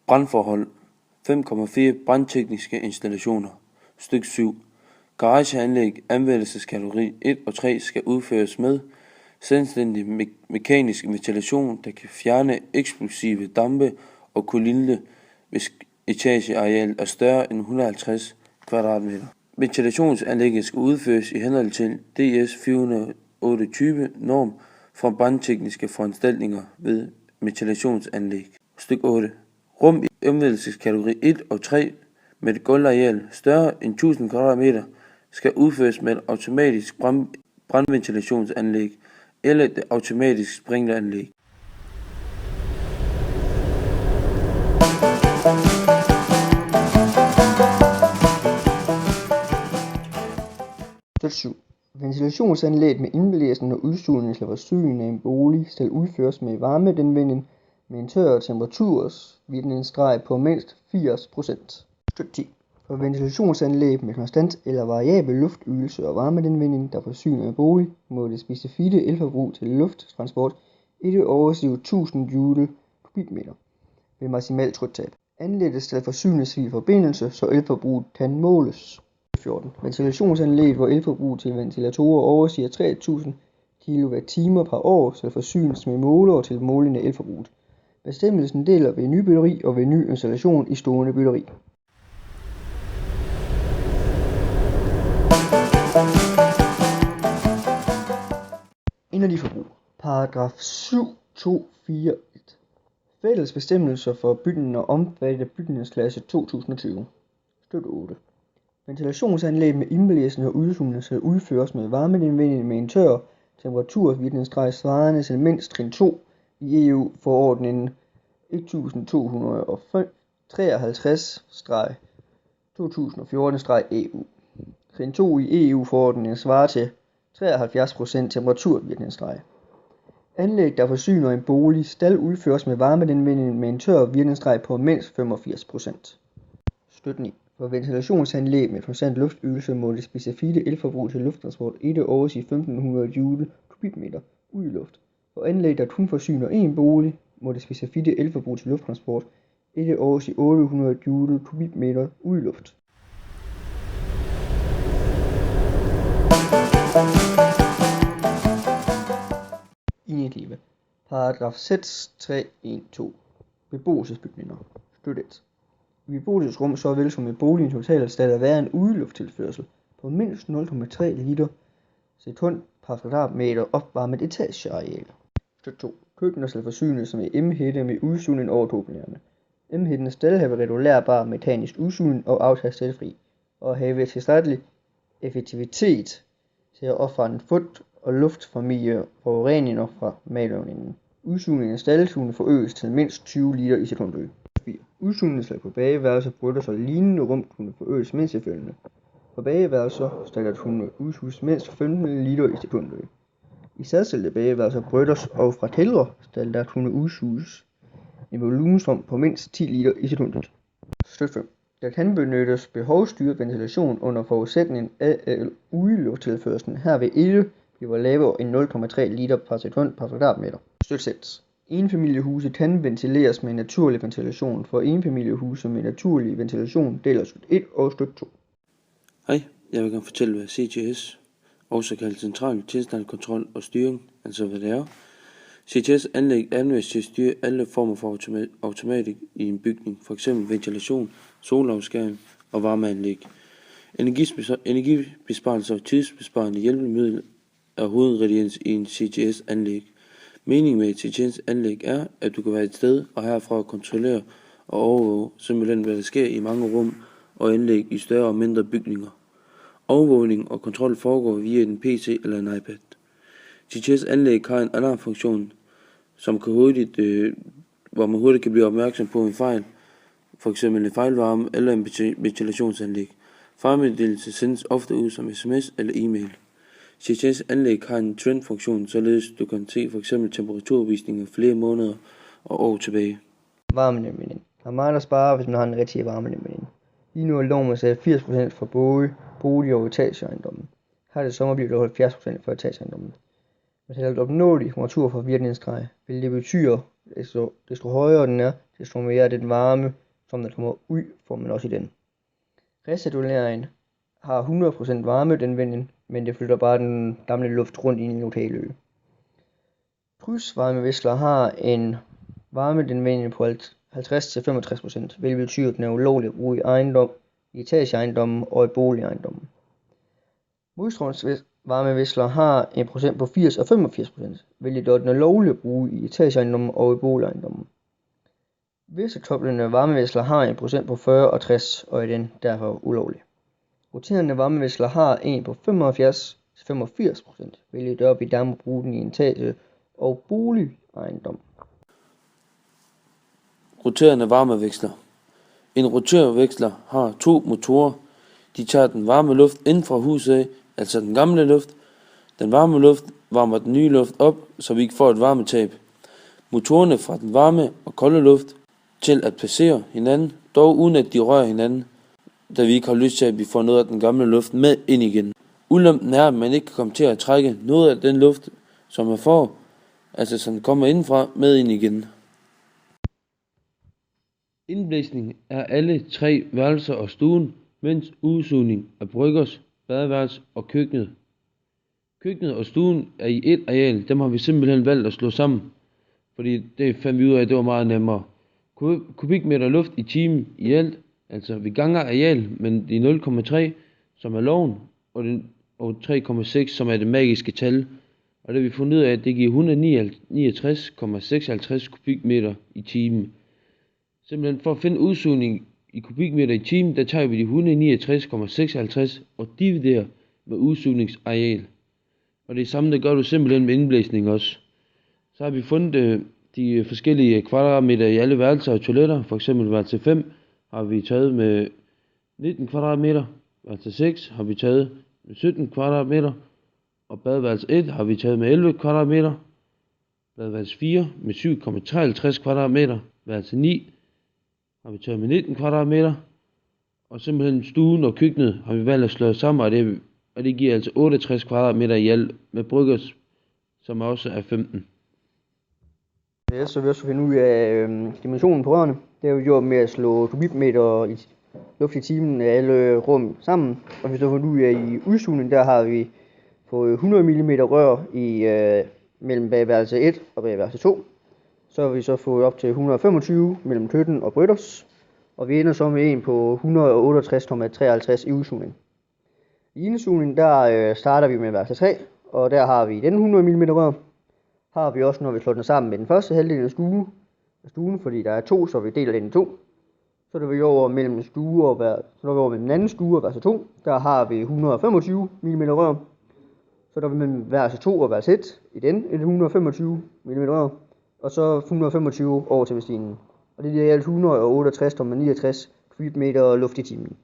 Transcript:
Brandforhold 5,4 brandtekniske installationer. Styk 7. Garageanlæg anvendelseskategori 1 og 3 skal udføres med selvstændig mekanisk ventilation, der kan fjerne eksplosive dampe og kulilde, hvis etagearealet er større end 150 kvadratmeter. Ventilationsanlægget skal udføres i henhold til DS 428 norm for brandtekniske foranstaltninger ved ventilationsanlæg. Styk 8. Rum i anvendelseskategori 1 og 3 med et gulvareal større end 1000 kvadratmeter skal udføres med et automatisk brandventilationsanlæg eller et automatisk sprinkleranlæg. Styk 7. Ventilationsanlæg med indblæsning og udsugning til forsyning af en bolig skal udføres med varmeanvending med en tør temperatursvirkningsgrad på mindst 80%. Styk 10. For ventilationsanlæg med konstant eller variabel luftydelse og varmeanvending, der forsyner en bolig, må det specifikke elforbrug til lufttransport ikke overstige 1000 joule kubikmeter ved maksimal tryktab. Anlægget skal forsynes via forbindelse, så elforbruget kan måles. 14. Ventilationsanlæg, hvor elforbruget til ventilatorer overstiger 3000 kWh per år, skal forsynes med målere til måling af elforbruget. Bestemmelsen deler ved nybyggeri og ved ny installation i stående byggeri. Energiforbrug. Paragraf 7.2.4.1. Fælles bestemmelser for bygninger omfattet af bygningsklasse 2020. Styk 8. Ventilationsanlæg med indblæsning og udsugning skal udføres med varmeanvending med en tør temperatursvirkningsgrad svarende til mindst trin 2 i EU-forordningen 1253/2014/EU. Trin 2 i EU-forordningen svarer til 73% temperaturvirkningsgrad. Anlæg, der forsyner en bolig, skal udføres med varmeanvending med en tør virkningsgrad på mindst 85%. Styk 9. For ventilationsanlæg med konstant luftydelse må det specifikke elforbrug til lufttransport ikke overstige 1500 joule kubikmeter ud i luft. For anlæg, der kun forsyner en bolig, må det specifikke elforbrug til lufttransport ikke overstige 800 joule kubikmeter ud i luft. Indeklima. Paragraf 6.3.1.2. Beboelsesbygninger. Styk 1. I beboelsesrum såvel som i boligen totalt skal der være en udelufttilførsel på mindst 0,3 liter sekund per kvadratmeter opvarmet etageareal. Styk 2. Køkkener skal forsynes med emhætte med udsugning over toplærerne. Emhætten skal have regulærbar mekanisk udsugning og aftastelfri og have tilstrækkelig effektivitet til at opfange fugt og luftformige forureninger fra madlavningen. Udsugningen skal kunne forøges til mindst 20 liter i sekundet. Udsugningen skal på bageværelser, brygger og lignende rum kunne forøges mindst følgende. På bageværelser skal der kunne udsuges mindst 15 liter i sekundet. I særskilte bageværelser, brygger og fra kældre skal der kunne udsuges en volumenstrøm på mindst 10 liter i sekundet. Styk 5. Der kan benyttes behovsstyret ventilation under forudsætning af at udelufttilførslen herved ikke bliver lavere end 0,3 liter per sekund per kvadratmeter. Styk 6. Enfamiliehuse kan ventileres med naturlig ventilation. For enfamiliehuse med naturlig ventilation deler styk 1 og styk 2. Hej, jeg vil gerne fortælle, hvad CTS, også kaldet central tilstandskontrol og styring, altså hvad det er. CTS-anlæg anvendes til at styre alle former for automatik i en bygning, f.eks. ventilation, solafskæring og varmeanlæg. Energibesparelse og tidsbesparende hjælpemiddel er hovedingrediens i en CTS-anlæg. Meningen med et CTS-anlæg er, at du kan være et sted og herfra kontrollere og overvåge simpelthen, hvad der sker i mange rum og anlæg i større og mindre bygninger. Overvågning og kontrol foregår via en PC eller en iPad. CTS-anlæg har en alarmfunktion, som kan hvor man hurtigt kan blive opmærksom på en fejl, f.eks. en fejlvarme eller en ventilationsanlæg. Fejlmeddelelse sendes ofte ud som sms eller e-mail. CTS-anlæg har en trendfunktion, således du kan se f.eks. temperaturvisninger flere måneder og år tilbage. Varmeanvending. Der er meget at spare, hvis man har en rigtig varmeanvending. Lige nu er loven sat 80% for både bolig- og etageejendommen. Her til sommer bliver det 70% for etageejendommen. Man taler et opnåelig temperatur for virkningsgrad, hvilket betyder, desto højere den er, desto mere af den varme, som der kommer ud, får man også i den. Recirkulering har 100% varmegenvinding, men det flytter bare den gamle luft rundt i en lokalø. Krydsvarmeveksler har en varmegenvinding på 50-65%, hvilket betyder, at den er ulovlig at bruge i etageejendommen og i boligejendommen. Modstrømsvarmeveksler har en procent på 80 og 85%, hvilket gør den er lovlig at bruge i etageejendommen og i boligejendommen. Vekselkoblende varmeveksler har en procent på 40 og 60 og er den derfor ulovlig. Roterende varmeveksler har en på 75-85%, hvilket gør, at vi der må bruge den i en etage og boligejendom. Roterende varmeveksler. En roterveksler har 2 motorer. De tager den varme luft ind fra huset af, altså den gamle luft. Den varme luft varmer den nye luft op, så vi ikke får et varmetab. Motorerne fra den varme og kolde luft til at passere hinanden, dog uden at de rører hinanden, da vi ikke har lyst til, at vi får noget af den gamle luft med ind igen. Ulempen er, at man ikke kan komme til at trække noget af den luft, som man får, altså som kommer indenfra, med ind igen. Indblæsning er alle 3 værelser og stuen, mens udsugning er bryggers, badeværelse og køkkenet. Køkkenet og stuen er i et areal, dem har vi simpelthen valgt at slå sammen, fordi det fandt vi ud af, at det var meget nemmere. Kubikmeter luft i timen i alt, altså vi ganger areal, men det er 0,3, som er loven, og 3,6, som er det magiske tal. Og det vi fundet ud af, at det giver 169,56 kubikmeter i timen. Simpelthen for at finde udsugning i kubikmeter i timen, der tager vi de 169,56 og dividerer med udsugningsareal. Og det er samme, der gør du simpelthen med indblæsning også. Så har vi fundet de forskellige kvadratmeter i alle værelser og toiletter. For eksempel værelse 5 har vi taget med 19 kvadratmeter. Værelse 6 har vi taget med 17 kvadratmeter. Og badeværelse 1 har vi taget med 11 kvadratmeter. Badeværelse 4 med 7,53 kvadratmeter. Værelse 9 har vi taget med 19 kvadratmeter. Og simpelthen stuen og køkkenet har vi valgt at slå sammen, og det giver altså 68 kvadratmeter i alt med bryggers, som også er 15. Så vi også finde ud af dimensionen på rørene. Det har vi gjort med at slå kubikmeter i luft i timen af alle rum sammen. Og vi så fundet ud af i udsugning, der har vi fået 100 mm rør i mellem bagværelse 1 og bagværelse 2. Så har vi så fået op til 125 mellem køkken og bryggers. Og vi ender så med en på 168,53 i udsugning. I indsugning der starter vi med værelse 3, og der har vi den 100 mm rør. Har vi også, når vi slår den sammen med den første halvdel af stuen, fordi der er 2, så vi deler den i 2. Så er vi over mellem stue og over den anden stue og værelse 2. Der har vi 125 mm rør. Så er vi mellem værelse 2 og værelse 1 i den 125 mm rør. Og så 125 over til maskinen. Og det er alt 168,69 kubikmeter luft i timen.